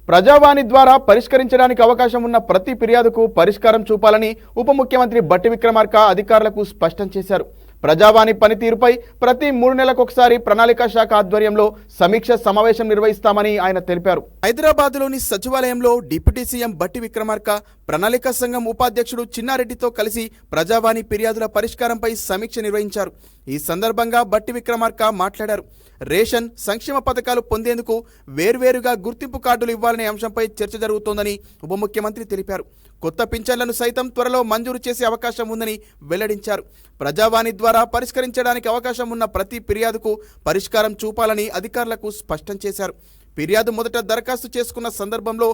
ప్రజావాణి ద్వారా పరిష్కరించడానికి అవకాశం ఉన్న ప్రతి ఫిర్యాదుకు పరిష్కారం చూపాలని ఉప ముఖ్యమంత్రి బట్టి విక్రమార్క అధికారులకు స్పష్టం చేశారు. ప్రజావాణి పనితీరుపై ప్రతి 3 నెలలకొకసారి ప్రణాళిక శాఖ ఆధ్వర్యంలో సమీక్ష సమావేశం నిర్వహిస్తామని ఆయన తెలిపారు. హైదరాబాద్లోని సచివాలయంలో డిప్యూటీ సీఎం బట్టి విక్రమార్క ప్రణాళిక సంఘం ఉపాధ్యక్షుడు చిన్నారెడ్డితో కలిసి ప్రజావాణి ఫిర్యాదుల పరిష్కారంపై సమీక్ష నిర్వహించారు. ఈ సందర్భంగా బట్టి విక్రమార్క మాట్లాడారు. రేషన్, సంక్షేమ పథకాలు పొందేందుకు వేర్వేరుగా గుర్తింపు కార్డులు ఇవ్వాలనే అంశంపై చర్చ జరుగుతోందని ఉప ముఖ్యమంత్రి తెలిపారు. కొత్త పింఛన్లను సైతం త్వరలో మంజూరు చేసే అవకాశం ఉందని వెల్లడించారు. ప్రజావాణి ద్వారా పరిష్కరించడానికి అవకాశం ఉన్న ప్రతి ఫిర్యాదుకు పరిష్కారం చూపాలని అధికారులకు స్పష్టం చేశారు. ఫిర్యాదు మొదట దరఖాస్తు చేసుకున్న సందర్భంలో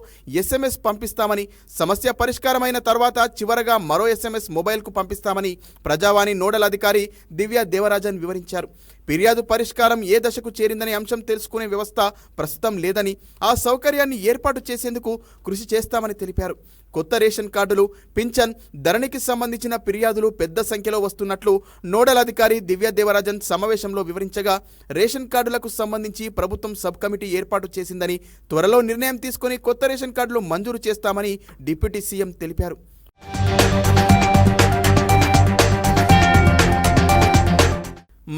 SMS పంపిస్తామని, సమస్య పరిష్కారమైన తర్వాత చివరగా మరో SMS మొబైల్కు పంపిస్తామని ప్రజావాణి నోడల్ అధికారి దివ్య దేవరాజన్ వివరించారు. ఫిర్యాదు పరిష్కారం ఏ దశకు చేరిందనే అంశం తెలుసుకునే వ్యవస్థ ప్రస్తుతం లేదని, ఆ సౌకర్యాన్ని ఏర్పాటు చేసేందుకు కృషి చేస్తామని తెలిపారు. కొత్త రేషన్ కార్డులు, పింఛన్, ధరణికి సంబంధించిన ఫిర్యాదులు పెద్ద సంఖ్యలో వస్తున్నట్లు నోడల్ అధికారి దివ్య దేవరాజన్ సమావేశంలో వివరించగా, రేషన్ కార్డులకు సంబంధించి ప్రభుత్వం సబ్ కమిటీ ఏర్పాటు చేసిందని, త్వరలో నిర్ణయం తీసుకుని కొత్త రేషన్ కార్డులు మంజూరు చేస్తామని డిప్యూటీ సీఎం తెలిపారు.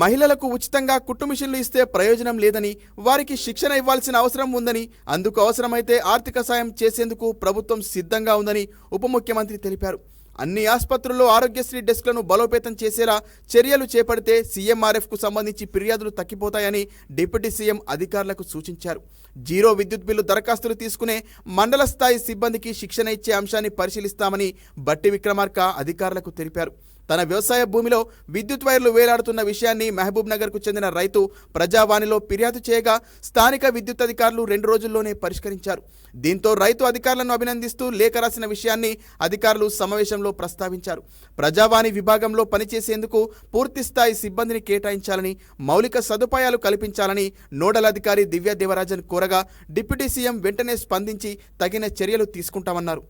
మహిళలకు ఉచితంగా కుట్టు మిషన్లు ఇస్తే ప్రయోజనం లేదని, వారికి శిక్షణ ఇవ్వాల్సిన అవసరం ఉందని, అందుకు అవసరమైతే ఆర్థిక సాయం చేసేందుకు ప్రభుత్వం సిద్ధంగా ఉందని ఉప ముఖ్యమంత్రి తెలిపారు. అన్ని ఆసుపత్రుల్లో ఆరోగ్యశ్రీ డెస్క్లను బలోపేతం చేసేలా చర్యలు చేపడితే CMRFకు సంబంధించి ఫిర్యాదులు తగ్గిపోతాయని డిప్యూటీ సీఎం అధికారులకు సూచించారు. జీరో విద్యుత్ బిల్లు దరఖాస్తులు తీసుకునే మండల స్థాయి సిబ్బందికి శిక్షణ ఇచ్చే అంశాన్ని పరిశీలిస్తామని బట్టి విక్రమార్క అధికారులకు తెలిపారు. తన వ్యవసాయ భూమిలో విద్యుత్ వైర్లు వేలాడుతున్న విషయాన్ని మహబూబ్ నగర్కు చెందిన రైతు ప్రజావాణిలో ఫిర్యాదు చేయగా స్థానిక విద్యుత్ అధికారులు 2 రోజుల్లోనే పరిష్కరించారు. దీంతో రైతు అధికారులను అభినందిస్తూ లేఖ రాసిన విషయాన్ని అధికారులు సమావేశంలో ప్రస్తావించారు. ప్రజావాణి విభాగంలో పనిచేసేందుకు పూర్తిస్థాయి సిబ్బందిని కేటాయించాలని, మౌలిక సదుపాయాలు కల్పించాలని నోడల్ అధికారి దివ్య దేవరాజన్ కోరగా డిప్యూటీ సీఎం వెంటనే స్పందించి తగిన చర్యలు తీసుకుంటామన్నారు.